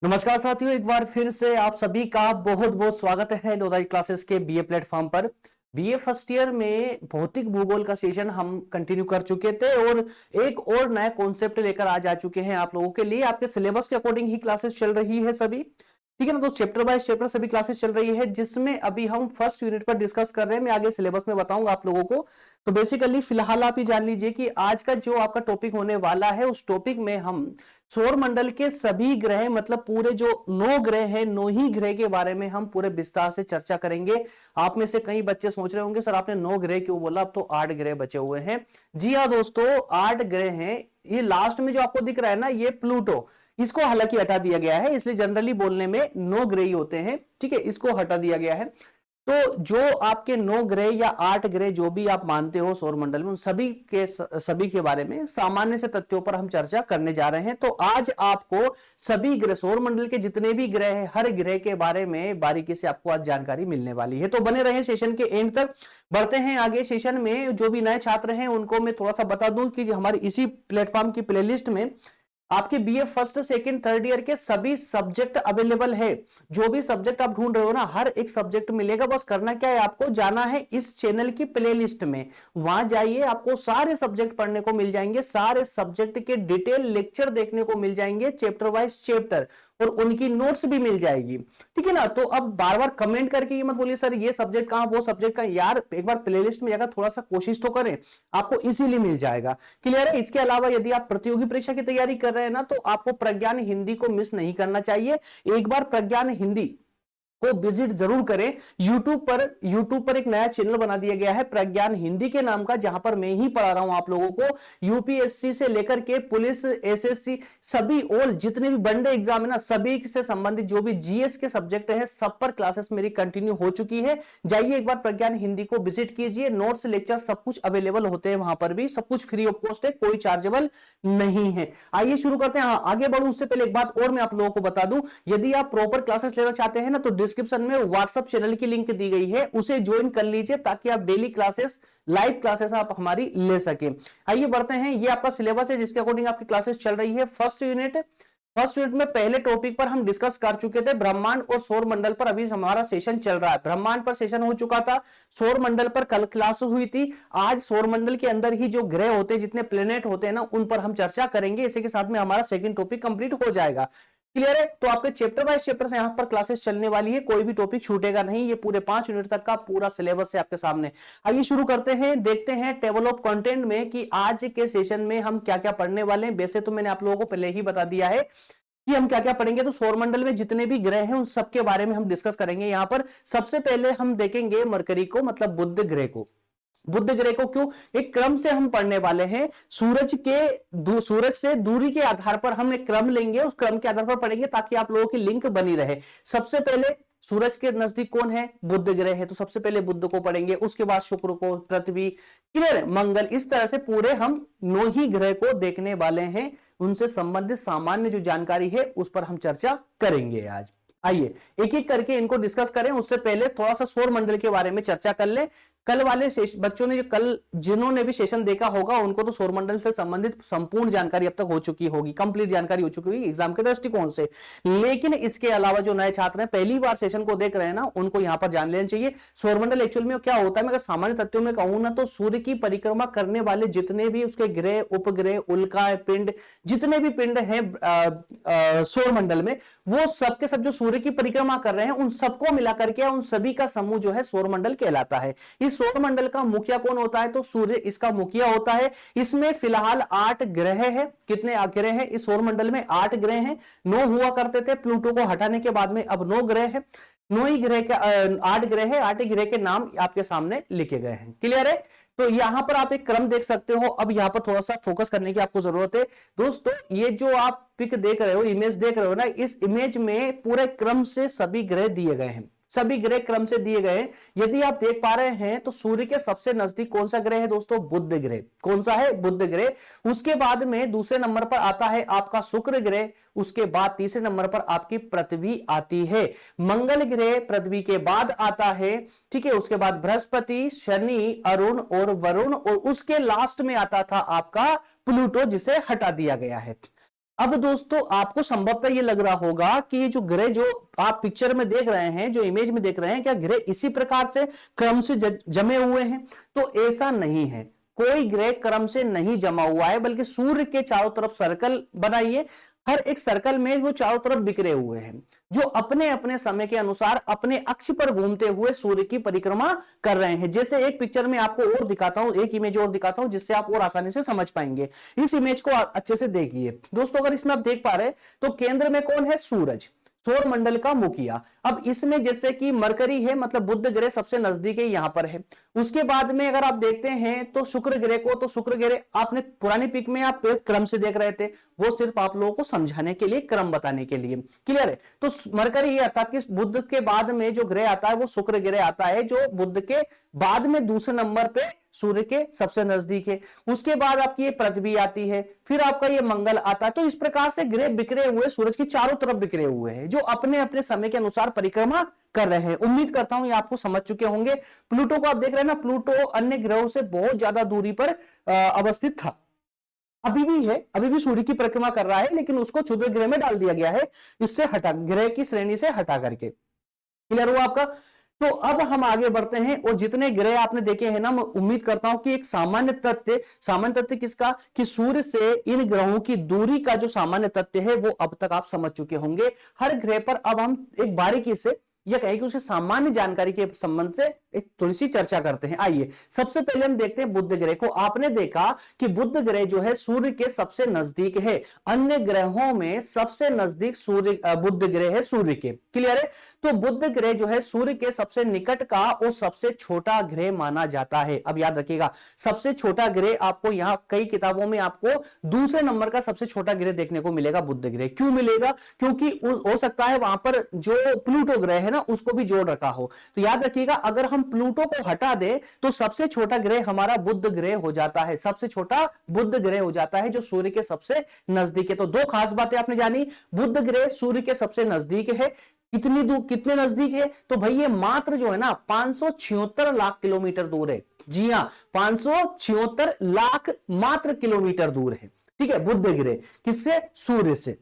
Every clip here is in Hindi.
नमस्कार साथियों, एक बार फिर से आप सभी का बहुत बहुत स्वागत है लोधाई क्लासेस के बीए प्लेटफॉर्म पर। बीए फर्स्ट ईयर में भौतिक भूगोल का सेशन हम कंटिन्यू कर चुके थे और एक और नया कॉन्सेप्ट लेकर आज आ चुके हैं आप लोगों के लिए। आपके सिलेबस के अकॉर्डिंग ही क्लासेस चल रही है सभी, ठीक है ना। तो चैप्टर बाय चैप्टर सभी क्लासेस चल रही है, जिसमें अभी हम फर्स्ट यूनिट पर डिस्कस कर रहे हैं। मैं आगे सिलेबस में बताऊंगा आप लोगों को। तो बेसिकली फिलहाल आप ये जान लीजिए कि आज का जो आपका टॉपिक होने वाला है, उस टॉपिक में हम सौर मंडल के सभी ग्रह, मतलब पूरे जो 9 ग्रह हैं, 9 ही ग्रह के बारे में हम पूरे विस्तार से चर्चा करेंगे। आप में से कई बच्चे सोच रहे होंगे, सर आपने 9 ग्रह क्यों बोला, अब तो 8 ग्रह बचे हुए हैं। जी हाँ दोस्तों, 8 ग्रह हैं। ये लास्ट में जो आपको दिख रहा है ना, ये प्लूटो, इसको हालांकि हटा दिया गया है, इसलिए जनरली बोलने में 9 ग्रह ही होते हैं, ठीक है। इसको हटा दिया गया है। तो जो आपके 9 ग्रह या 8 ग्रह जो भी आप मानते हो सौर मंडल में, उन सभी के बारे में सामान्य से तथ्यों पर हम चर्चा करने जा रहे हैं। तो आज आपको सभी ग्रह, सौर मंडल के जितने भी ग्रह हैं, हर ग्रह के बारे में बारीकी से आपको आज जानकारी मिलने वाली है। तो बने रहे सेशन के एंड तक। बढ़ते हैं आगे सेशन में। जो भी नए छात्र हैं उनको मैं थोड़ा सा बता दूं कि हमारी इसी प्लेटफॉर्म की प्लेलिस्ट में आपके BA first second third year के सभी सब्जेक्ट अवेलेबल है। जो भी सब्जेक्ट आप ढूंढ रहे हो ना, हर एक सब्जेक्ट मिलेगा। बस करना क्या है, आपको जाना है इस चैनल की प्लेलिस्ट में, वहां जाइए, आपको सारे सब्जेक्ट पढ़ने को मिल जाएंगे, सारे सब्जेक्ट के डिटेल लेक्चर देखने को मिल जाएंगे, चैप्टर वाइज चैप्टर, और उनकी नोट्स भी मिल जाएगी, ठीक है ना। तो अब बार बार कमेंट करके ये मत बोलिए सर ये सब्जेक्ट कहां, वो सब्जेक्ट कहां। यार एक बार प्लेलिस्ट में जाकर थोड़ा सा कोशिश तो करें, आपको इजीली मिल जाएगा। क्लियर है। इसके अलावा यदि आप प्रतियोगी परीक्षा की तैयारी कर रहे हैं ना, तो आपको प्रज्ञान हिंदी को मिस नहीं करना चाहिए। एक बार प्रज्ञान हिंदी को विजिट जरूर करें। यूट्यूब पर एक नया चैनल बना दिया गया है प्रज्ञान हिंदी के नाम का, जहां पर मैं ही पढ़ा रहा हूं आप लोगों को। यूपीएससी से लेकर के पुलिस, एसएससी, सभी और जितने भी वनडे एग्जाम है ना, सभी से संबंधित जो भी जीएस के सब्जेक्ट है, सब पर क्लासेस मेरी कंटिन्यू हो चुकी है। जाइए एक बार प्रज्ञान हिंदी को विजिट कीजिए, नोट्स लेक्चर सब कुछ अवेलेबल होते हैं वहां पर भी, सब कुछ फ्री ऑफ कॉस्ट है, कोई चार्जेबल नहीं है। आइए शुरू करते हैं। हाँ, आगे बढ़ूं उससे पहले एक बात और मैं आप लोगों को बता दूं, यदि आप प्रॉपर क्लासेस लेना चाहते हैं ना, तो डिस्क्रिप्शन में व्हाट्सएप चैनल की लिंक दी गई है, उसे ज्वाइन कर लीजिए, ताकि आप डेली क्लासेस, लाइव क्लासेस आप हमारी ले सके। आइए बढ़ते हैं। ये आपका सिलेबस है जिसके अकॉर्डिंग आपकी क्लासेस चल रही है। फर्स्ट यूनिट में पहले टॉपिक पर हम डिस्कस कर चुके थे, ब्रह्मांड और सौर मंडल पर अभी हमारा सेशन चल रहा है। ब्रह्मांड पर सेशन हो चुका था, सौर मंडल पर कल क्लास हुई थी। आज सौर मंडल के अंदर ही जो ग्रह होते हैं, जितने प्लेनेट होते हैं ना, उन पर हम चर्चा करेंगे। इसी के साथ में हमारा सेकंड टॉपिक कंप्लीट हो जाएगा। क्लियर है। तो आपके चैप्टर बाय चैप्टर से यहां पर क्लासेस चलने वाली है, कोई भी टॉपिक छूटेगा नहीं। ये पूरे 5 यूनिट तक का पूरा सिलेबस है आपके सामने। आइए शुरू करते हैं, देखते हैं टेबल ऑफ कंटेंट में कि आज के सेशन में हम क्या क्या पढ़ने वाले हैं। वैसे तो मैंने आप लोगों को पहले ही बता दिया है कि हम क्या क्या पढ़ेंगे। तो सौरमंडल में जितने भी ग्रह हैं उन सब के बारे में हम डिस्कस करेंगे। यहां पर सबसे पहले हम देखेंगे मरकरी को, मतलब बुध ग्रह को। बुध ग्रह को क्यों, एक क्रम से हम पढ़ने वाले हैं। सूरज से दूरी के आधार पर हम एक क्रम लेंगे, उस क्रम के आधार पर पढ़ेंगे, ताकि आप लोगों की लिंक बनी रहे। सबसे पहले सूरज के नजदीक कौन है, बुध ग्रह है, तो सबसे पहले बुध को पढ़ेंगे, उसके बाद शुक्र को, पृथ्वी, क्लियर है, मंगल। इस तरह से पूरे हम 9 ही ग्रह को देखने वाले हैं। उनसे संबंधित सामान्य जो जानकारी है उस पर हम चर्चा करेंगे आज। आइए एक एक करके इनको डिस्कस करें। उससे पहले थोड़ा सा सौर मंडल के बारे में चर्चा कर ले। कल वाले बच्चों ने जिन्होंने भी सेशन देखा होगा, उनको तो सौरमंडल से संबंधित संपूर्ण जानकारी अब तक हो चुकी होगी, कंप्लीट जानकारी हो चुकी होगी एग्जाम के दृष्टिकोण से। लेकिन इसके अलावा जो नए छात्र हैं, पहली बार सेशन को देख रहे हैं ना, उनको यहां पर जान लेना चाहिए सौरमंडल एक्चुअल में क्या होता है। मैं अगर सामान्य तथ्यों में कहूं ना, तो सूर्य की परिक्रमा करने वाले जितने भी उसके ग्रह, उपग्रह, उल्का पिंड, जितने भी पिंड हैं सौरमंडल में, वो सब के सब जो सूर्य की परिक्रमा कर रहे हैं, उन सबको मिलाकर के उन सभी का समूह जो है सौरमंडल कहलाता है। इस सौर मंडल का मुखिया कौन होता है, तो सूर्य इसका मुखिया होता है। इसमें फिलहाल 8 ग्रह है। कितने ग्रह हैं इस सौर मंडल में, 8 ग्रह हैं। 9 हुआ करते थे, प्लूटो को हटाने के बाद में अब 9 ग्रह है। 9 ही ग्रह का 8 ग्रह है, 8 ही ग्रह के नाम आपके सामने लिखे गए हैं। क्लियर है। तो यहां पर आप एक क्रम देख सकते हो। अब यहां पर थोड़ा सा फोकस करने की आपको जरूरत है दोस्तों। ये जो आप पिक देख रहे हो, इमेज देख रहे हो ना, इस इमेज में पूरे क्रम से सभी ग्रह दिए गए हैं, सभी ग्रह क्रम से दिए गए हैं। यदि आप देख पा रहे हैं तो सूर्य के सबसे नजदीक कौन सा ग्रह है दोस्तों, बुध ग्रह। कौन सा है, बुध ग्रह। उसके बाद में दूसरे नंबर पर आता है आपका शुक्र ग्रह। उसके बाद तीसरे नंबर पर आपकी पृथ्वी आती है। मंगल ग्रह पृथ्वी के बाद आता है, ठीक है। उसके बाद बृहस्पति, शनि, अरुण और वरुण, और उसके लास्ट में आता था आपका प्लूटो, जिसे हटा दिया गया है। अब दोस्तों आपको संभवतः ये लग रहा होगा कि ये जो ग्रह जो आप पिक्चर में देख रहे हैं, जो इमेज में देख रहे हैं, क्या ग्रह इसी प्रकार से क्रम से जमे हुए हैं? तो ऐसा नहीं है, कोई ग्रह क्रम से नहीं जमा हुआ है, बल्कि सूर्य के चारों तरफ सर्कल बनाइए, हर एक सर्कल में वो चारों तरफ बिखरे हुए हैं, जो अपने अपने समय के अनुसार अपने अक्ष पर घूमते हुए सूर्य की परिक्रमा कर रहे हैं। जैसे एक पिक्चर में आपको और दिखाता हूं, एक इमेज और दिखाता हूं, जिससे आप और आसानी से समझ पाएंगे। इस इमेज को अच्छे से देखिए दोस्तों। अगर इसमें आप देख पा रहे तो केंद्र में कौन है? सूरज, सौर मंडल का मुखिया। अब इसमें जैसे कि मरकरी है, मतलब बुध ग्रह सबसे नजदीक है, यहां पर है। उसके बाद में अगर आप देखते हैं तो शुक्र ग्रह को, तो शुक्र ग्रह आपने पुरानी पिक में आप क्रम से देख रहे थे, वो सिर्फ आप लोगों को समझाने के लिए, क्रम बताने के लिए। क्लियर है? तो मरकरी अर्थात कि बुध के बाद में जो ग्रह आता है वो शुक्र ग्रह आता है, जो बुध के बाद में दूसरे नंबर पे सूर्य के सबसे नजदीक है। उसके बाद आपकी ये पृथ्वी आती है, फिर आपका ये मंगल आता है। तो इस प्रकार से ग्रह बिखरे हुए सूरज की चारों तरफ बिखरे हुए हैं, जो अपने अपने समय के अनुसार परिक्रमा कर रहे हैं। उम्मीद करता हूं ये आपको समझ चुके होंगे। प्लूटो को आप देख रहे हैं ना, प्लूटो अन्य ग्रहों से बहुत ज्यादा दूरी पर अवस्थित था, अभी भी है, अभी भी सूर्य की परिक्रमा कर रहा है, लेकिन उसको क्षुद्र ग्रह में डाल दिया गया है, इससे हटा, ग्रह की श्रेणी से हटा करके। क्लियर हुआ आपका? तो अब हम आगे बढ़ते हैं, और जितने ग्रह आपने देखे हैं ना, मैं उम्मीद करता हूं कि एक सामान्य तथ्य किसका, कि सूर्य से इन ग्रहों की दूरी का जो सामान्य तथ्य है वो अब तक आप समझ चुके होंगे। हर ग्रह पर अब हम एक बारीकी से या कहें कि उसकी सामान्य जानकारी के संबंध से एक थोड़ी सी चर्चा करते हैं। आइए सबसे पहले हम देखते हैं बुध ग्रह को। आपने देखा कि बुध ग्रह जो है सूर्य के सबसे नजदीक है, अन्य ग्रहों में सबसे नजदीक सूर्य बुध ग्रह है सूर्य के। क्लियर है? तो बुध ग्रह जो है सूर्य के सबसे निकट का और सबसे छोटा ग्रह माना जाता है। अब याद रखिएगा, सबसे छोटा ग्रह आपको यहां कई किताबों में आपको दूसरे नंबर का सबसे छोटा ग्रह देखने को मिलेगा, बुध ग्रह। क्यों मिलेगा? क्योंकि हो सकता है वहां पर जो प्लूटो ग्रह है ना, उसको भी जोड़ रखा हो। तो याद रखिएगा, अगर हम प्लूटो को हटा दे तो सबसे छोटा ग्रह हमारा बुध ग्रह हो जाता है, सबसे छोटा बुध ग्रह हो जाता है, जो सूर्य के सबसे नजदीक है। तो दो खास बातें आपने जानी, बुध ग्रह सूर्य के सबसे नजदीक है। कितनी दूर, कितने नजदीक है? तो भाई ये मात्र जो है ना 576 लाख किलोमीटर दूर है। जी हां, 576 लाख मात्र किलोमीटर दूर है। ठीक है, बुध ग्रह किससे? सूर्य से।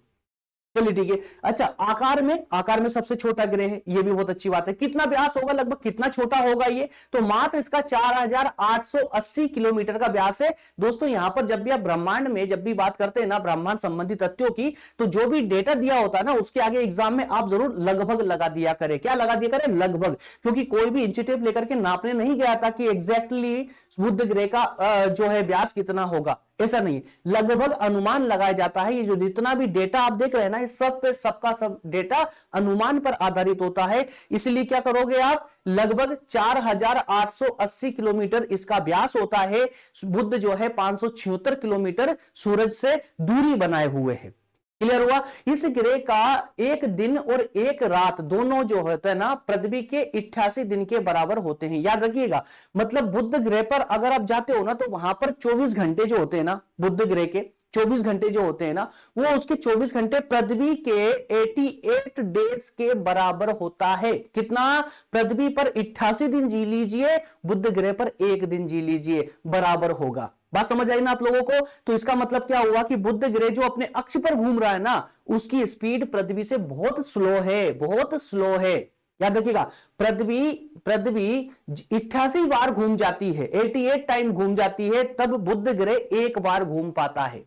चलिए ठीक है। अच्छा, आकार में सबसे छोटा ग्रह है, ये भी बहुत अच्छी बात है। कितना व्यास होगा, लगभग कितना छोटा होगा ये? तो मात्र इसका 4880 किलोमीटर का व्यास है। दोस्तों यहां पर जब भी आप ब्रह्मांड में जब भी बात करते हैं ना, ब्रह्मांड संबंधी तथ्यों की, तो जो भी डेटा दिया होता है ना, उसके आगे एग्जाम में आप जरूर लगभग लगा दिया करें। क्या लगा दिया करें? लगभग। क्योंकि कोई भी इंची टेप लेकर के नापने नहीं गया था कि एग्जैक्टली बुध ग्रह का जो है व्यास कितना होगा, ऐसा नहीं, लगभग अनुमान लगाया जाता है। ये जो जितना भी डेटा आप देख रहे हैं ना, ये सब पे सबका सब डेटा अनुमान पर आधारित होता है। इसलिए क्या करोगे आप, लगभग 4880 किलोमीटर इसका व्यास होता है। बुध जो है 576 किलोमीटर सूरज से दूरी बनाए हुए है। क्लियर हुआ? इस ग्रह का एक दिन और एक रात दोनों जो होते हैं ना, पृथ्वी के 88 दिन के बराबर होते हैं। याद रखिएगा, मतलब बुध ग्रह पर अगर आप जाते हो ना, तो वहां पर 24 घंटे जो होते हैं ना, बुध ग्रह के 24 घंटे जो होते हैं ना, वो उसके 24 घंटे पृथ्वी के 88 डेज के बराबर होता है। कितना? पृथ्वी पर 88 दिन जी लीजिए, बुध ग्रह पर एक दिन जी लीजिए, बराबर होगा। बात समझ आई ना आप लोगों को? तो इसका मतलब क्या हुआ कि बुध ग्रह जो अपने अक्ष पर घूम रहा है ना, उसकी स्पीड पृथ्वी से बहुत स्लो है, बहुत स्लो है। याद रखिएगा, पृथ्वी 88 बार घूम जाती है, 88 टाइम घूम जाती है, तब बुध ग्रह एक बार घूम पाता है।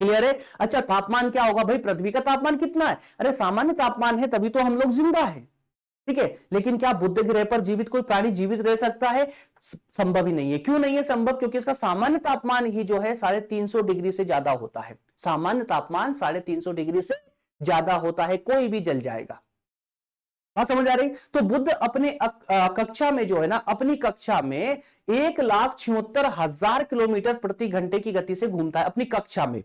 क्लियर है? अच्छा, तापमान क्या होगा भाई? पृथ्वी का तापमान कितना है? अरे सामान्य तापमान है, तभी तो हम लोग जिंदा है। ठीक है, लेकिन क्या बुध ग्रह पर जीवित कोई प्राणी जीवित रह सकता है? संभव ही नहीं है। क्यों नहीं है संभव? क्योंकि इसका सामान्य तापमान ही जो है 350 डिग्री से ज्यादा होता है। सामान्य तापमान 350 डिग्री से ज्यादा होता है, कोई भी जल जाएगा। बात समझ आ रही? तो बुध अपने कक्षा में जो है ना, अपनी कक्षा में 1,76,000 किलोमीटर प्रति घंटे की गति से घूमता है, अपनी कक्षा में।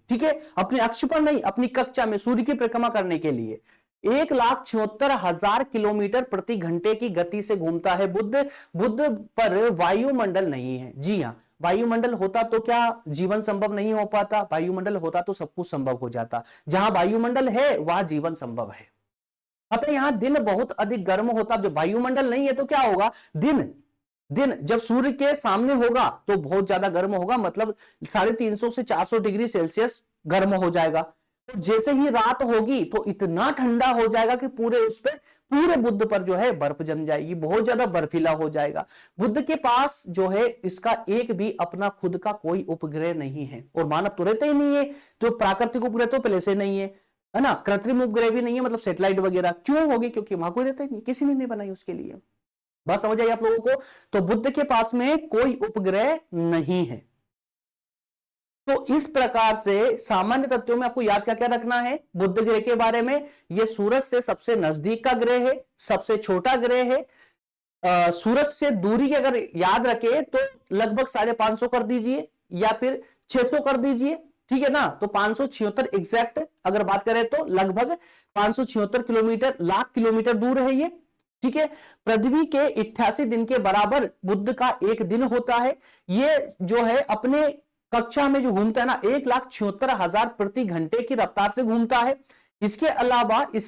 ठीक है, अपने अक्ष पर नहीं, अपनी कक्षा में सूर्य की परिक्रमा करने के लिए 1,76,000 किलोमीटर प्रति घंटे की गति से घूमता है बुध पर वायुमंडल नहीं है। जी हां, वायुमंडल होता तो क्या जीवन संभव नहीं हो पाता? वायुमंडल होता तो सब कुछ संभव हो जाता। जहां वायुमंडल है वहां जीवन संभव है। अतः यहां दिन बहुत अधिक गर्म होता। जब वायुमंडल नहीं है तो क्या होगा? दिन जब सूर्य के सामने होगा तो बहुत ज्यादा गर्म होगा, मतलब 350 से 400 डिग्री सेल्सियस गर्म हो जाएगा। तो जैसे ही रात होगी तो इतना ठंडा हो जाएगा कि पूरे उस पे पूरे बुध पर जो है बर्फ जम जाएगी, बहुत ज्यादा बर्फीला हो जाएगा। बुध के पास जो है इसका एक भी अपना खुद का कोई उपग्रह नहीं है, और मानव तो रहते ही नहीं है, तो प्राकृतिक उपग्रह तो पहले से नहीं है ना, कृत्रिम उपग्रह भी नहीं है, मतलब सैटेलाइट वगैरह क्यों होगी, क्योंकि वहां कोई रहता ही नहीं, किसी ने नहीं बनाई उसके लिए। बस समझ आई आप लोगों को। तो बुध के पास में कोई उपग्रह नहीं है। तो इस प्रकार से सामान्य तथ्यों में आपको याद क्या क्या रखना है बुध ग्रह के बारे में। यह सूरज से सबसे नजदीक का ग्रह है, सबसे छोटा ग्रह है। सूरज से दूरी की अगर याद रखे तो लगभग 550 कर दीजिए या फिर 600 कर दीजिए, ठीक है ना। तो 576 एग्जैक्ट अगर बात करें तो लगभग 576 किलोमीटर, लाख किलोमीटर दूर है ये, ठीक है। पृथ्वी के 88 दिन के बराबर बुध का एक दिन होता है। ये जो है अपने कक्षा में जो घूमता है ना 1,76,000 प्रति घंटे की रफ्तार से घूमता है। इसके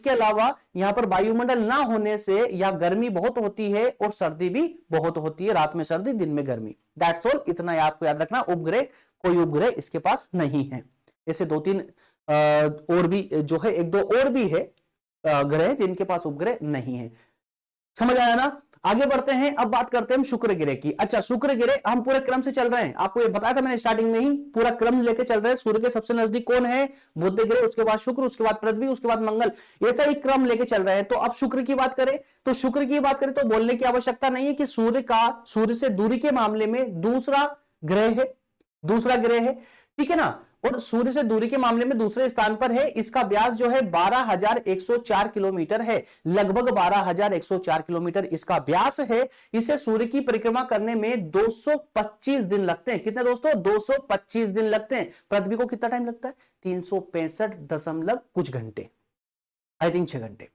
अलावा यहां पर वायुमंडल ना होने से या गर्मी बहुत होती है और सर्दी भी बहुत होती है, रात में सर्दी दिन में गर्मी। दैट्स ऑल, इतना आपको याद रखना। उपग्रह, कोई उपग्रह इसके पास नहीं है। ऐसे 2-3 और भी जो है, 1-2 और भी है ग्रह जिनके पास उपग्रह नहीं है। समझ आया ना। आगे बढ़ते हैं, अब बात करते हैं हम शुक्र ग्रह की। अच्छा, शुक्र ग्रह हम पूरे क्रम से चल रहे हैं, आपको ये बताया था मैंने स्टार्टिंग में ही, पूरा क्रम लेके चल रहे हैं। सूर्य के सबसे नजदीक कौन है, बुध ग्रह, उसके बाद शुक्र, उसके बाद पृथ्वी, उसके बाद मंगल, ऐसा ही क्रम लेके चल रहे हैं। तो अब शुक्र की बात करें तो बोलने की आवश्यकता नहीं है कि सूर्य से दूरी के मामले में दूसरा ग्रह है, ठीक है ना। और सूर्य से दूरी के मामले में दूसरे स्थान पर है। इसका व्यास जो है 12,104 किलोमीटर है, लगभग 12,104 किलोमीटर इसका व्यास है। इसे सूर्य की परिक्रमा करने में 225 दिन लगते हैं। कितने दोस्तों, 225 दिन लगते हैं। पृथ्वी को कितना टाइम लगता है, 365 दशमलव कुछ घंटे, आई थिंक 6 घंटे।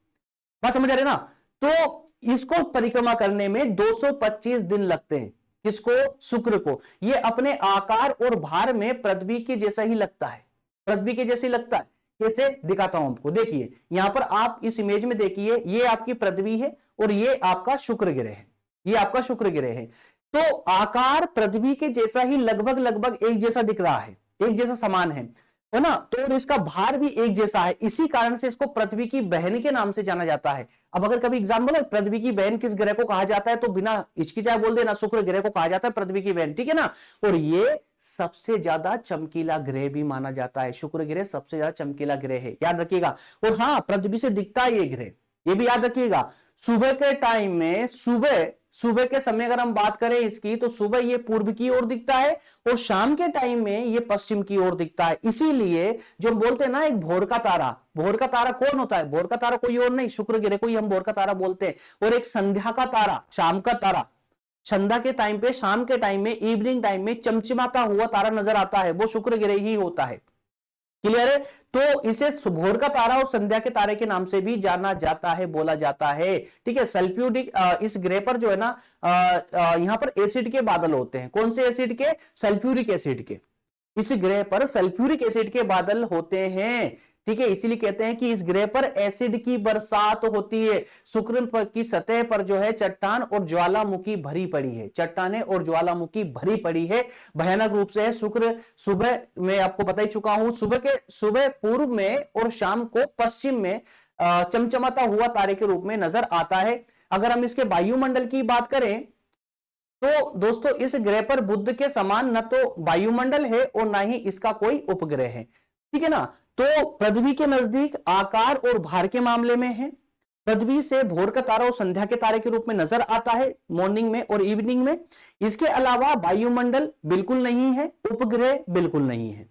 बात समझ आ रही है ना। तो इसको परिक्रमा करने में 225 दिन लगते हैं। किसको, शुक्र को। यह अपने आकार और भार में पृथ्वी के जैसा ही लगता है, पृथ्वी के जैसे ही लगता है। कैसे, दिखाता हूं आपको। देखिए यहां पर आप इस इमेज में देखिए, ये आपकी पृथ्वी है और ये आपका शुक्र ग्रह है, ये आपका शुक्र ग्रह है। तो आकार पृथ्वी के जैसा ही लगभग एक जैसा दिख रहा है, एक जैसा समान है ना। तो और इसका भार भी एक जैसा है, इसी कारण से इसको पृथ्वी की बहन के नाम से जाना जाता है। अब अगर कभी एग्जाम बोले पृथ्वी की बहन किस ग्रह को कहा जाता है, तो बिना हिचकिचाए बोल देना शुक्र ग्रह को कहा जाता है पृथ्वी की बहन, ठीक है ना। और ये सबसे ज्यादा चमकीला ग्रह भी माना जाता है, शुक्र ग्रह सबसे ज्यादा चमकीला ग्रह है, याद रखिएगा। और हाँ, पृथ्वी से दिखता है ये ग्रह, ये भी याद रखिएगा। सुबह के टाइम में, सुबह के समय अगर हम बात करें इसकी, तो सुबह ये पूर्व की ओर दिखता है और शाम के टाइम में ये पश्चिम की ओर दिखता है। इसीलिए जो हम बोलते हैं ना एक भोर का तारा कौन होता है, भोर का तारा कोई और नहीं, शुक्र ग्रह को ही हम भोर का तारा बोलते हैं। और एक संध्या का तारा, शाम का तारा, संध्या के टाइम पे, शाम के टाइम में, इवनिंग टाइम में चमचमाता हुआ तारा नजर आता है, वो शुक्र ग्रह ही होता है। क्लियर है। तो इसे भोर का तारा और संध्या के तारे के नाम से भी जाना जाता है, बोला जाता है, ठीक है। सल्फ्यूरिक, इस ग्रह पर जो है ना यहां पर एसिड के बादल होते हैं। कौन से एसिड के, सल्फ्यूरिक एसिड के। इस ग्रह पर सल्फ्यूरिक एसिड के बादल होते हैं, ठीक है। इसीलिए कहते हैं कि इस ग्रह पर एसिड की बरसात होती है। शुक्र की सतह पर जो है चट्टान और ज्वालामुखी भरी पड़ी है, चट्टाने और ज्वालामुखी भरी पड़ी है, भयानक रूप से है। शुक्र सुबह में आपको बता ही चुका हूं, सुबह पूर्व में और शाम को पश्चिम में चमचमाता हुआ तारे के रूप में नजर आता है। अगर हम इसके वायुमंडल की बात करें तो दोस्तों इस ग्रह पर बुध के समान न तो वायुमंडल है और ना ही इसका कोई उपग्रह है, ठीक है ना। तो पृथ्वी के नजदीक आकार और भार के मामले में है। पृथ्वी से भोर का तारा और संध्या के तारे के रूप में नजर आता है मॉर्निंग में और इवनिंग में। इसके अलावा वायुमंडल बिल्कुल नहीं है, उपग्रह बिल्कुल नहीं है।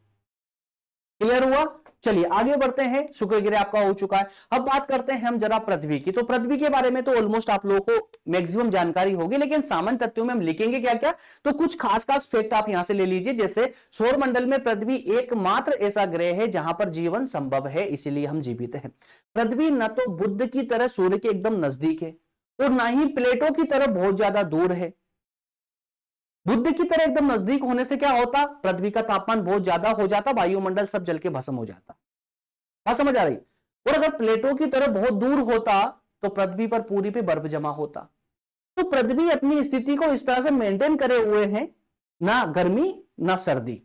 क्लियर हुआ। चलिए आगे बढ़ते हैं, शुक्र ग्रह आपका हो चुका है। अब बात करते हैं हम जरा पृथ्वी की। तो पृथ्वी के बारे में तो ऑलमोस्ट आप लोगों को मैक्सिमम जानकारी होगी, लेकिन सामान्य तथ्यों में हम लिखेंगे क्या क्या, तो कुछ खास फैक्ट आप यहां से ले लीजिए। जैसे सौर मंडल में पृथ्वी एकमात्र ऐसा ग्रह है जहां पर जीवन संभव है, इसीलिए हम जीवित हैं। पृथ्वी न तो बुध की तरह सूर्य के एकदम नजदीक है और ना ही प्लेटों की तरह बहुत ज्यादा दूर है। बुध की तरह एकदम नजदीक होने से क्या होता, पृथ्वी का तापमान बहुत ज्यादा हो जाता, वायुमंडल सब जल के भस्म हो जाता। बात समझ आ रही। और अगर प्लेटों की तरह बहुत दूर होता तो पृथ्वी पर पूरी पे बर्फ जमा होता। तो पृथ्वी अपनी स्थिति को इस तरह से मेंटेन करे हुए हैं, ना गर्मी ना सर्दी,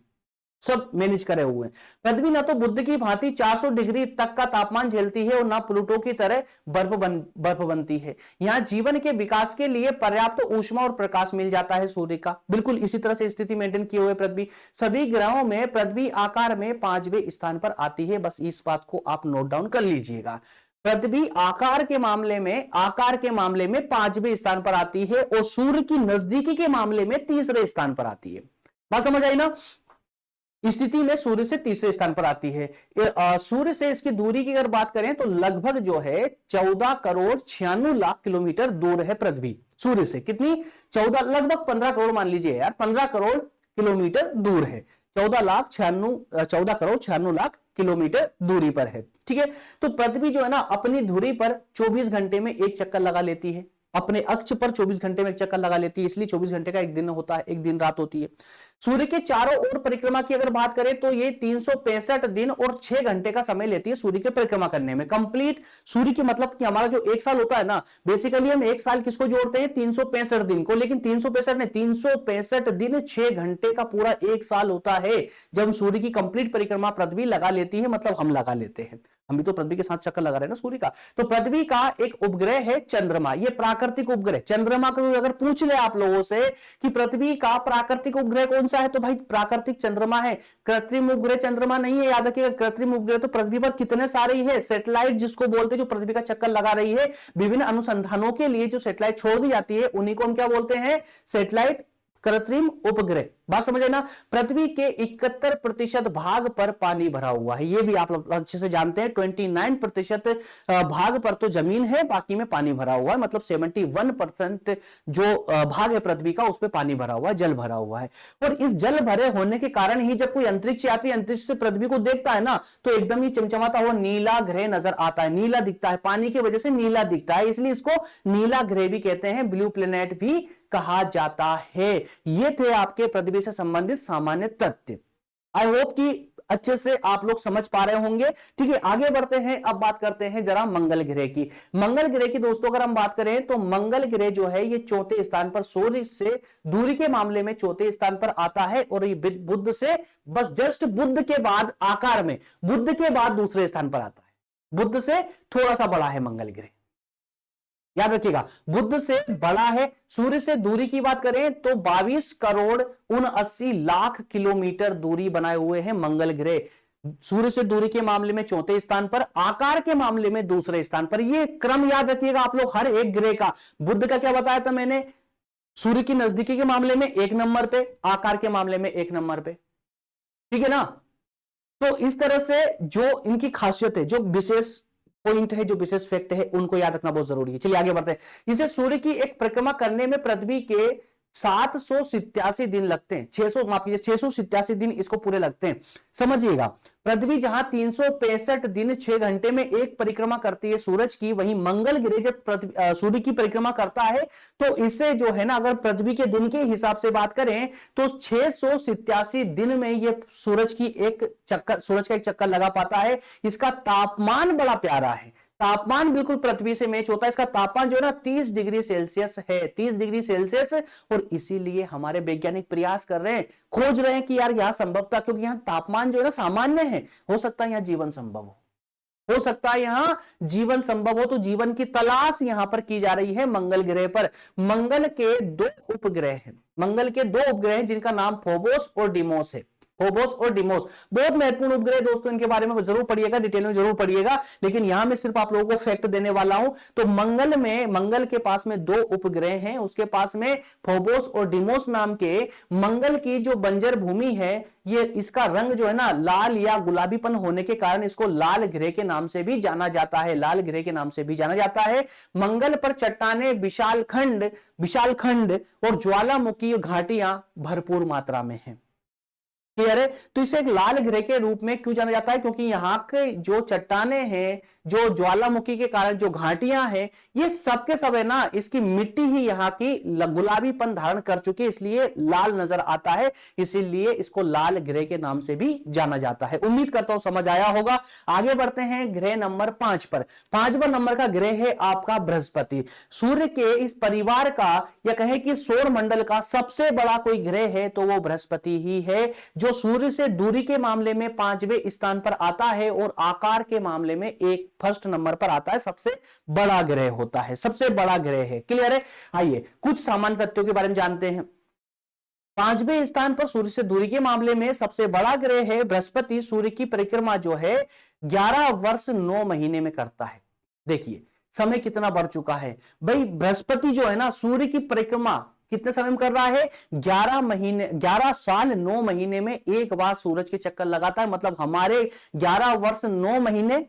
सब मैनेज करे हुए हैं। पृथ्वी ना तो बुध की भांति 400 डिग्री तक का तापमान झेलती है और ना प्लूटो की तरह बर्फ बनती है। यहाँ जीवन के विकास के लिए पर्याप्त ऊष्मा और प्रकाश मिल जाता है सूर्य का। बिल्कुल इसी तरह से स्थिति मेंटेन किए हुए पृथ्वी। सभी ग्रहों में पृथ्वी आकार में 5वें स्थान पर आती है। बस इस बात को आप नोट डाउन कर लीजिएगा। पृथ्वी आकार के मामले में 5वें स्थान पर आती है और सूर्य की नजदीकी के मामले में 3रे स्थान पर आती है। बात समझ आई ना? स्थिति में सूर्य से 3रे स्थान पर आती है। सूर्य से इसकी दूरी की अगर बात करें तो लगभग जो है 14 करोड़ 96 लाख किलोमीटर दूर है पृथ्वी सूर्य से। कितनी? 14, लगभग 15 करोड़ मान लीजिए यार, 15 करोड़ किलोमीटर दूर है। 14 करोड़ 96 लाख किलोमीटर दूरी पर है। ठीक है, तो पृथ्वी जो है ना अपनी धुरी पर 24 घंटे में एक चक्कर लगा लेती है। अपने अक्ष पर 24 घंटे में एक चक्कर लगा लेती है, इसलिए 24 घंटे का एक दिन होता है, एक दिन रात होती है। सूर्य के चारों ओर परिक्रमा की अगर बात करें तो ये 365 दिन और 6 घंटे का समय लेती है सूर्य की परिक्रमा करने में। कंप्लीट सूर्य की मतलब कि हमारा जो एक साल होता है ना, बेसिकली हम एक साल किसको जोड़ते हैं? 365 दिन को, लेकिन 365 दिन 6 घंटे का पूरा एक साल होता है जब सूर्य की कंप्लीट परिक्रमा पृथ्वी लगा लेती है, मतलब हम लगा लेते हैं। हम भी तो पृथ्वी के साथ चक्कर लगा रहे हैं ना सूर्य का। तो पृथ्वी का एक उपग्रह है चंद्रमा, ये प्राकृतिक उपग्रह। चंद्रमा को अगर पूछ ले आप लोगों से कि पृथ्वी का प्राकृतिक उपग्रह कौन सा है, तो भाई प्राकृतिक चंद्रमा है, कृत्रिम उपग्रह चंद्रमा नहीं है। याद रखिएगा, कृत्रिम उपग्रह तो पृथ्वी पर कितने सारे है, सैटेलाइट जिसको बोलते हैं, जो पृथ्वी का चक्कर लगा रही है। विभिन्न अनुसंधानों के लिए जो सैटेलाइट छोड़ दी जाती है उन्हीं को हम क्या बोलते हैं? सैटेलाइट, कृत्रिम उपग्रह। बात समझे ना? पृथ्वी के 71% भाग पर पानी भरा हुआ है, ये भी आप लोग अच्छे से जानते हैं। 29% भाग पर तो जमीन है, बाकी में पानी भरा हुआ है। मतलब 71% जो भाग है पृथ्वी का, उस पर पानी भरा हुआ है, जल भरा हुआ है। और इस जल भरे होने के कारण ही जब कोई अंतरिक्ष यात्री अंतरिक्ष से पृथ्वी को देखता है ना, तो एकदम ही चमचमाता हुआ नीला ग्रह नजर आता है। नीला दिखता है, पानी की वजह से नीला दिखता है, इसलिए इसको नीला ग्रह भी कहते हैं, ब्लू प्लेनेट भी कहा जाता है। ये थे आपके पृथ्वी से संबंधित सामान्य तथ्य। आई होप कि अच्छे से आप लोग समझ पा रहे होंगे। ठीक है, आगे बढ़ते हैं। अब बात करते हैं जरा मंगल ग्रह की। मंगल ग्रह की दोस्तों अगर हम बात करें तो मंगल ग्रह जो है ये 4थे स्थान पर, सूर्य से दूरी के मामले में 4थे स्थान पर आता है। और ये बुध से बस जस्ट बुध के बाद आकार में, बुध के बाद दूसरे स्थान पर आता है। बुध से थोड़ा सा बड़ा है मंगल ग्रह, याद रखिएगा, बुध से बड़ा है। सूर्य से दूरी की बात करें तो 22 करोड़ 79 लाख किलोमीटर दूरी बनाए हुए हैं मंगल ग्रह। सूर्य से दूरी के मामले में 4थे स्थान पर, आकार के मामले में दूसरे स्थान पर। ये क्रम याद रखिएगा आप लोग हर एक ग्रह का। बुध का क्या बताया था मैंने? सूर्य की नजदीकी के मामले में 1 नंबर पे, आकार के मामले में 1 नंबर पे। ठीक है ना? तो इस तरह से जो इनकी खासियत है, जो विशेष पॉइंट है, जो विशेष फैक्ट है, उनको याद रखना बहुत जरूरी है। चलिए आगे बढ़ते हैं। इसे सूर्य की एक परिक्रमा करने में पृथ्वी के 787 दिन लगते हैं। 687 दिन इसको पूरे लगते हैं। समझिएगा, पृथ्वी जहां 365 दिन 6 घंटे में एक परिक्रमा करती है सूरज की, वहीं मंगल ग्रह जब सूर्य की परिक्रमा करता है तो इसे जो है ना, अगर पृथ्वी के दिन के हिसाब से बात करें तो 687 दिन में ये सूरज का एक चक्कर लगा पाता है। इसका तापमान बड़ा प्यारा है, तापमान बिल्कुल पृथ्वी से मैच होता है। इसका तापमान जो है ना 30 डिग्री सेल्सियस है, 30 डिग्री सेल्सियस। और इसीलिए हमारे वैज्ञानिक प्रयास कर रहे हैं, खोज रहे हैं कि यार यहां संभवता, क्योंकि यहां तापमान जो है ना सामान्य है, हो सकता है यहां जीवन संभव हो सकता है यहां जीवन संभव हो। तो जीवन की तलाश यहां पर की जा रही है मंगल ग्रह पर। मंगल के 2 उपग्रह हैं, मंगल के 2 उपग्रह हैं जिनका नाम फोबोस और डिमोस है। फोबोस और डिमोस बहुत महत्वपूर्ण उपग्रह दोस्तों, इनके बारे में जरूर पढ़िएगा, डिटेल में जरूर पढ़िएगा, लेकिन यहां मैं सिर्फ आप लोगों को फैक्ट देने वाला हूं। तो मंगल के पास में 2 उपग्रह हैं, उसके पास में फोबोस और डिमोस नाम के। मंगल की जो बंजर भूमि है, ये इसका रंग जो है ना लाल या गुलाबीपन होने के कारण इसको लाल ग्रह के नाम से भी जाना जाता है, लाल ग्रह के नाम से भी जाना जाता है। मंगल पर चट्टाने विशाल खंड और ज्वालामुखी घाटियां भरपूर मात्रा में हैं। क्लियर है? तो इसे एक लाल ग्रह के रूप में क्यों जाना जाता है? क्योंकि यहाँ के जो चट्टाने हैं, जो ज्वालामुखी के कारण जो घाटियां हैं, ये सब के सब है ना, इसकी मिट्टी ही यहाँ की गुलाबीपन धारण कर चुकी है, इसलिए लाल नजर आता है, इसीलिए इसको लाल ग्रह के नाम से भी जाना जाता है। उम्मीद करता हूं समझ आया होगा। आगे बढ़ते हैं ग्रह नंबर 5 पर। 5वां नंबर का ग्रह है आपका बृहस्पति। सूर्य के इस परिवार का, या कहें कि सौर मंडल का सबसे बड़ा कोई ग्रह है तो वो बृहस्पति ही है। जो सूर्य से दूरी के मामले में 5वें स्थान पर आता है और आकार के मामले में एक फर्स्ट नंबर पर आता है, सबसे बड़ा ग्रह होता है, सबसे बड़ा ग्रह है। क्लियर है? आइए कुछ सामान्य तथ्यों के बारे में जानते हैं। 5वें स्थान पर सूर्य से दूरी के मामले में सबसे बड़ा ग्रह है बृहस्पति। सूर्य की परिक्रमा जो है 11 वर्ष 9 महीने में करता है। देखिए समय कितना बढ़ चुका है भाई। बृहस्पति जो है ना, सूर्य की परिक्रमा कितने समय में कर रहा है? 11 साल 9 महीने में एक बार सूरज के चक्कर लगाता है। मतलब हमारे 11 वर्ष 9 महीने,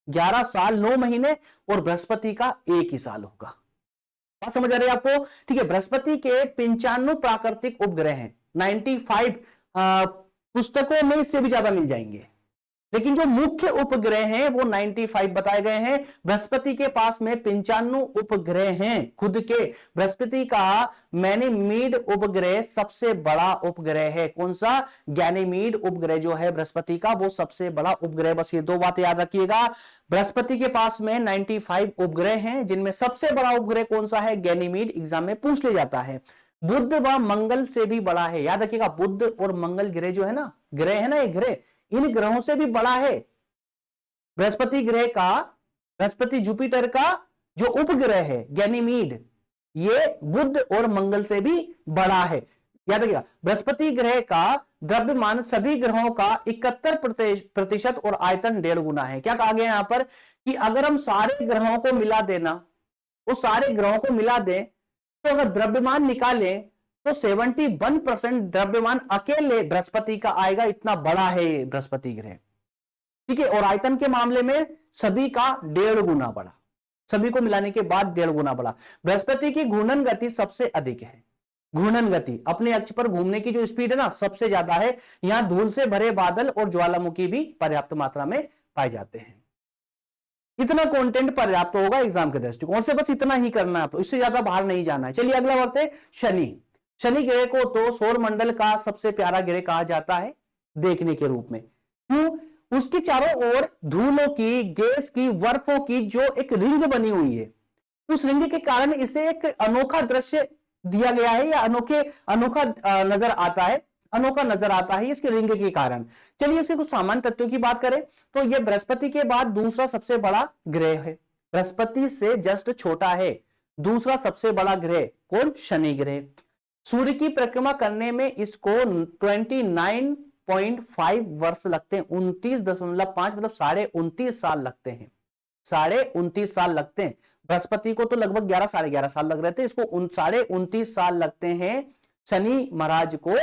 11 साल 9 महीने, और बृहस्पति का एक ही साल होगा। बात समझ आ रही है आपको? ठीक है। बृहस्पति के 95 प्राकृतिक उपग्रह हैं। 95 पुस्तकों में इससे भी ज्यादा मिल जाएंगे, लेकिन जो मुख्य उपग्रह हैं वो 95 बताए गए हैं। बृहस्पति के पास में 95 उपग्रह हैं खुद के। बृहस्पति का गैनीमीड उपग्रह सबसे बड़ा उपग्रह है। कौन सा? गैनीमीड उपग्रह जो है बृहस्पति का, वो सबसे बड़ा उपग्रह। बस ये दो बातें याद रखिएगा। बृहस्पति के पास में 95 उपग्रह हैं, जिनमें सबसे बड़ा उपग्रह कौन सा है? गैनीमीड। एग्जाम में पूछ ले जाता है। बुध व मंगल से भी बड़ा है। याद रखिएगा, बुध और मंगल ग्रह जो है ना, ग्रह है ना, ये ग्रह इन ग्रहों से भी बड़ा है। बृहस्पति ग्रह का, बृहस्पति जुपिटर का जो उपग्रह है गैनीमीड, ये बुध और मंगल से भी बड़ा है। याद रखिएगा, बृहस्पति ग्रह का द्रव्यमान सभी ग्रहों का 71% और आयतन 1.5 गुना है। क्या कहा गया यहां पर कि अगर हम सारे ग्रहों को मिला देना, वो सारे ग्रहों को मिला दें, तो अगर द्रव्यमान निकालें तो 71% द्रव्यमान अकेले बृहस्पति का आएगा। इतना बड़ा है ये बृहस्पति ग्रह। ठीक है। और आयतन के मामले में सभी का 1.5 गुना बड़ा, सभी को मिलाने के बाद 1.5 गुना बड़ा। बृहस्पति की घूर्णन गति सबसे अधिक है। घूर्णन गति, अपने अक्ष पर घूमने की जो स्पीड है ना, सबसे ज्यादा है। यहां धूल से भरे बादल और ज्वालामुखी भी पर्याप्त मात्रा में पाए जाते हैं। इतना कंटेंट पर्याप्त होगा एग्जाम के दृष्टिकोण से। बस इतना ही करना है आपको, इससे ज्यादा बाहर नहीं जाना है। चलिए अगला बढ़ते हैं। शनि। शनि ग्रह को तो सौर मंडल का सबसे प्यारा ग्रह कहा जाता है देखने के रूप में। क्यों? उसके चारों ओर धूलों की, गैस की, बर्फों की जो एक रिंग बनी हुई है, उस रिंग के कारण इसे एक अनोखा दृश्य दिया गया है, या अनोखा नजर आता है, अनोखा नजर आता है इसके रिंग के कारण। चलिए इसके कुछ सामान्य तथ्यों की बात करें तो यह बृहस्पति के बाद दूसरा सबसे बड़ा ग्रह है। बृहस्पति से जस्ट छोटा है दूसरा सबसे बड़ा ग्रह कौन? शनि ग्रह। सूर्य की परिक्रमा करने में इसको 29.5 वर्ष लगते हैं। 29.5 मतलब 29.5 साल लगते हैं। 29.5 साल लगते हैं। बृहस्पति को तो लगभग 11 साढ़े 11 साल लग रहे थे, इसको 29.5 साल लगते हैं शनि महाराज को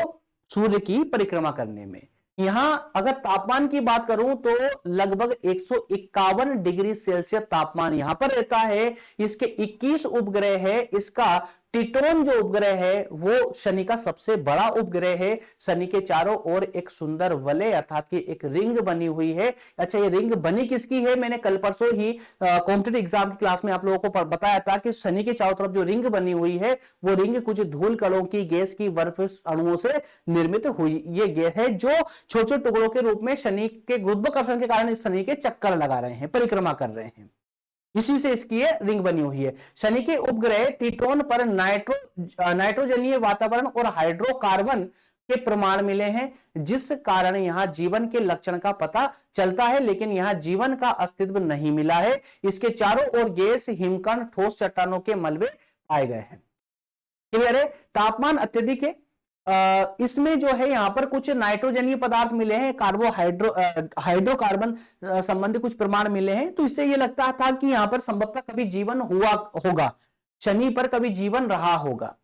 सूर्य की परिक्रमा करने में। यहां अगर तापमान की बात करूं तो लगभग 151 डिग्री सेल्सियस तापमान यहां पर रहता है। इसके 21 उपग्रह है। इसका टिटोन जो उपग्रह है वो शनि का सबसे बड़ा उपग्रह है। शनि के चारों ओर एक सुंदर वलय अर्थात कि एक रिंग बनी हुई है। अच्छा, ये रिंग बनी किसकी है? मैंने कल परसों ही कॉम्पिटिटिव एग्जाम की क्लास में आप लोगों को बताया था कि शनि के चारों तरफ जो रिंग बनी हुई है वो रिंग कुछ धूल कणों की, गैस की, बर्फ अणुओं से निर्मित हुई ये गैस है, जो छोटे छोटे टुकड़ों के रूप में शनि के गुरुत्वाकर्षण के कारण इस शनि के चक्कर लगा रहे हैं, परिक्रमा कर रहे हैं। इसी से इसकी रिंग बनी हुई है। शनि के उपग्रह टिटोन पर नाइट्रोजनीय वातावरण और हाइड्रोकार्बन के प्रमाण मिले हैं, जिस कारण यहां जीवन के लक्षण का पता चलता है, लेकिन यहां जीवन का अस्तित्व नहीं मिला है। इसके चारों ओर गैस, हिमकण, ठोस चट्टानों के मलबे पाए गए हैं। क्लियर है? तापमान अत्यधिक है। इसमें जो है यहां पर कुछ नाइट्रोजनीय पदार्थ मिले हैं, हाइड्रोकार्बन संबंधी कुछ प्रमाण मिले हैं। तो इससे यह लगता था कि यहां पर संभवतः कभी जीवन हुआ होगा, शनि पर कभी जीवन रहा होगा,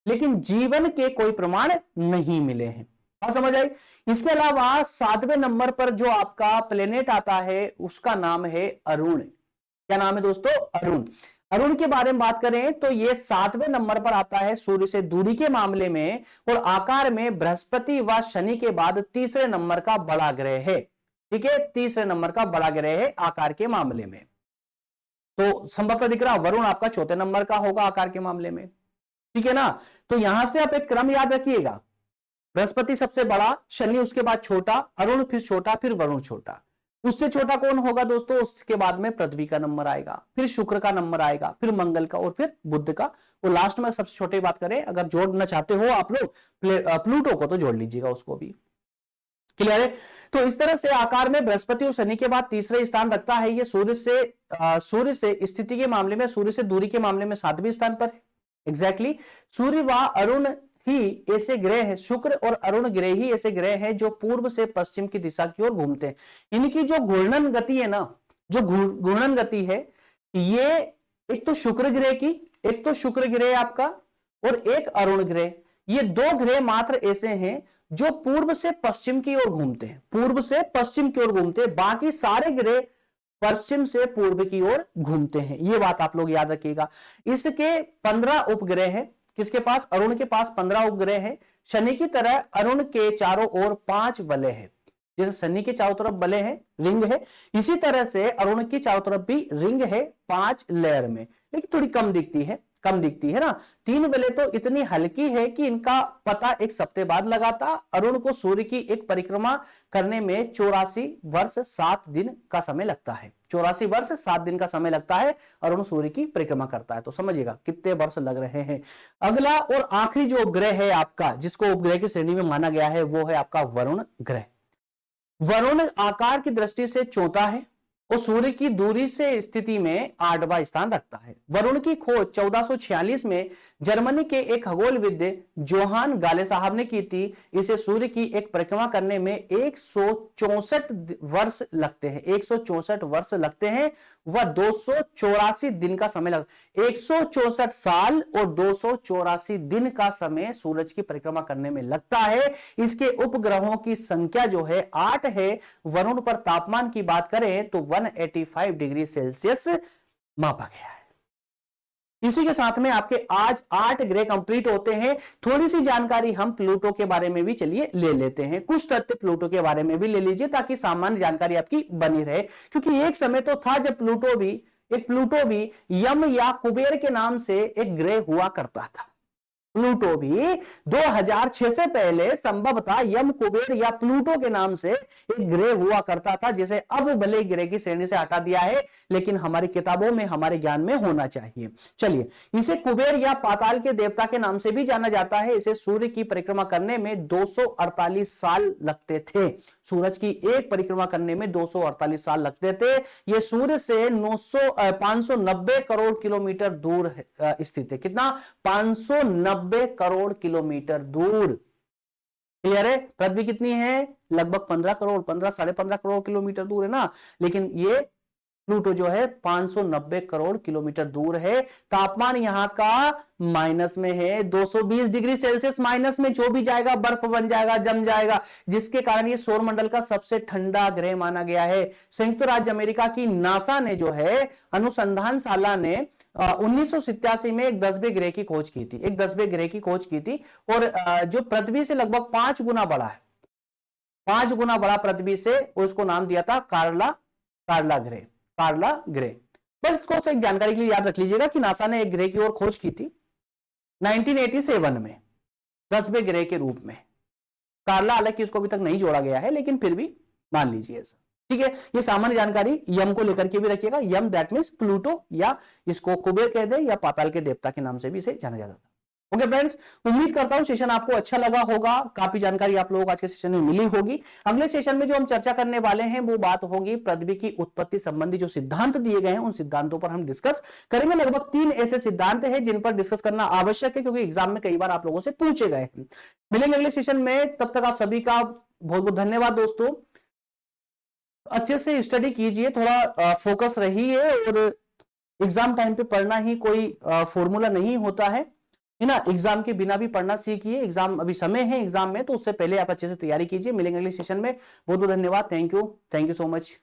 लेकिन जीवन के कोई प्रमाण नहीं मिले हैं। समझ आई? इसके अलावा 7वें नंबर पर जो आपका प्लेनेट आता है उसका नाम है अरुण। क्या नाम है दोस्तों? अरुण। अरुण के बारे में बात करें तो यह 7वें नंबर पर आता है सूर्य से दूरी के मामले में, और आकार में बृहस्पति व शनि के बाद तीसरे नंबर का बड़ा ग्रह है। ठीक है, तीसरे नंबर का बड़ा ग्रह है आकार के मामले में। तो संभवतः दिख रहा वरुण आपका चौथे नंबर का होगा आकार के मामले में। ठीक है ना? तो यहां से आप एक क्रम याद रखिएगा, बृहस्पति सबसे बड़ा, शनि उसके बाद छोटा, अरुण फिर छोटा, फिर वरुण छोटा। उससे छोटा कौन होगा दोस्तों? उसके बाद में पृथ्वी का नंबर आएगा, फिर शुक्र का नंबर आएगा, फिर मंगल का, और फिर बुध का, और लास्ट में सबसे छोटे बात करें, अगर जोड़ना चाहते हो आप लोग प्लूटो को तो जोड़ लीजिएगा उसको भी। क्लियर है। तो इस तरह से आकार में बृहस्पति और शनि के बाद तीसरे स्थान रखता है ये सूर्य से स्थिति के मामले में, सूर्य से दूरी के मामले में 7वें स्थान पर है। एग्जैक्टली सूर्य व अरुण ही ऐसे ग्रह है, शुक्र और अरुण ग्रह ही ऐसे ग्रह हैं जो पूर्व से पश्चिम की दिशा की ओर घूमते हैं। इनकी जो घूर्णन गति है ना, जो घूर्णन गति है, ये एक तो शुक्र ग्रह की, एक तो शुक्र ग्रह आपका और एक अरुण ग्रह, ये दो ग्रह मात्र ऐसे हैं जो पूर्व से पश्चिम की ओर घूमते हैं, पूर्व से पश्चिम की ओर घूमते हैं। बाकी सारे ग्रह पश्चिम से पूर्व की ओर घूमते हैं, ये बात आप लोग याद रखिएगा। इसके 15 उपग्रह हैं, किसके पास? अरुण के पास 15 उपग्रह है। शनि की तरह अरुण के चारों ओर 5 वलय है, जैसे शनि के चारों तरफ वलय है, रिंग है, इसी तरह से अरुण की चारों तरफ भी रिंग है 5 लेयर में, लेकिन थोड़ी कम दिखती है, कम दिखती है ना। 3 वलय तो इतनी हल्की है कि इनका पता एक सप्ताह बाद लगाता। अरुण को सूर्य की एक परिक्रमा करने में 84 वर्ष 7 दिन का समय लगता है, 84 वर्ष 7 दिन का समय लगता है अरुण सूर्य की परिक्रमा करता है। तो समझिएगा कितने वर्ष लग रहे हैं। अगला और आखिरी जो उपग्रह है आपका, जिसको उपग्रह की श्रेणी में माना गया है, वो है आपका वरुण ग्रह। वरुण आकार की दृष्टि से चौथा है और सूर्य की दूरी से स्थिति में 8वां स्थान रखता है। वरुण की खोज 1446 में जर्मनी के एक खगोलविद जोहान गाले साहब ने की थी। इसे सूर्य की एक परिक्रमा करने में 164 वर्ष लगते हैं, 164 वर्ष लगते हैं, वह 284 दिन का समय लगता है। 164 साल और 284 दिन का समय सूरज की परिक्रमा करने में लगता है। इसके उपग्रहों की संख्या जो है 8 है। वरुण पर तापमान की बात करें तो 185 डिग्री सेल्सियस मापा गया है। इसी के साथ में आपके आज 8 ग्रह कंप्लीट होते हैं। थोड़ी सी जानकारी हम प्लूटो के बारे में भी चलिए ले लेते हैं, कुछ तथ्य प्लूटो के बारे में भी ले लीजिए ताकि सामान्य जानकारी आपकी बनी रहे। क्योंकि एक समय तो था जब प्लूटो भी यम या कुबेर के नाम से एक ग्रह हुआ करता था। प्लूटो भी 2006 से पहले संभवतः यम, कुबेर या प्लूटो के नाम से एक ग्रह हुआ करता था, जिसे अब भले ग्रह की श्रेणी से हटा दिया है, लेकिन हमारी किताबों में, हमारे ज्ञान में होना चाहिए। चलिए, इसे कुबेर या पाताल के देवता के नाम से भी जाना जाता है। इसे सूर्य की परिक्रमा करने में 248 साल लगते थे। सूरज की एक परिक्रमा करने में 248 साल लगते थे। यह सूर्य से 590 करोड़ किलोमीटर दूर स्थित है। कितना? 590 करोड़ किलोमीटर दूर। क्लियर है? पृथ्वी कितनी है? लगभग 15 साढ़े 15 करोड़ किलोमीटर दूर है ना। लेकिन ये प्लूटो जो है 590 करोड़ किलोमीटर दूर है। तापमान यहां का माइनस में है, 220 डिग्री सेल्सियस माइनस में। जो भी जाएगा बर्फ बन जाएगा, जम जाएगा, जिसके कारण ये सौर मंडल का सबसे ठंडा ग्रह माना गया है। संयुक्त राज्य अमेरिका की नासा ने जो है अनुसंधानशाला ने 1987 में एक 10वें ग्रह की खोज की थी, एक 10वें ग्रह की खोज की थी, और जो पृथ्वी से लगभग 5 गुना बड़ा है, 5 गुना बड़ा पृथ्वी से, उसको नाम दिया था कार्ला ग्रह। बस इसको तो एक जानकारी के लिए याद रख लीजिएगा कि नासा ने एक ग्रह की ओर खोज की थी 1987 में 10वें ग्रह के रूप में। कार्ला, हालांकि उसको अभी तक नहीं जोड़ा गया है, लेकिन फिर भी मान लीजिए ऐसा। ठीक है, ये सामान्य जानकारी यम को लेकर के भी रखिएगा। यम दैट मींस प्लूटो, या इसको कुबेर कह दे, या पाताल के देवता के नाम से भी इसे जाना जाता था। ओके फ्रेंड्स, उम्मीद करता हूं सेशन आपको अच्छा लगा होगा, काफी जानकारी आप लोगों को आज के सेशन में मिली होगी। अगले सेशन में जो हम चर्चा करने वाले हैं वो बात होगी पृथ्वी की उत्पत्ति संबंधी जो सिद्धांत दिए गए हैं, उन सिद्धांतों पर हम डिस्कस करेंगे। लगभग 3 ऐसे सिद्धांत हैं जिन पर डिस्कस करना आवश्यक है, क्योंकि एग्जाम में कई बार आप लोगों से पूछे गए हैं। मिलेंगे अगले सेशन में, तब तक आप सभी का बहुत बहुत धन्यवाद दोस्तों। अच्छे से स्टडी कीजिए, थोड़ा फोकस रहिए, और एग्जाम टाइम पे पढ़ना ही कोई फॉर्मूला नहीं होता है ना। एग्जाम के बिना भी पढ़ना सीखिए। एग्जाम अभी समय है एग्जाम में, तो उससे पहले आप अच्छे से तैयारी कीजिए। मिलेंगे अगले सेशन में। बहुत बहुत धन्यवाद। Thank you so much.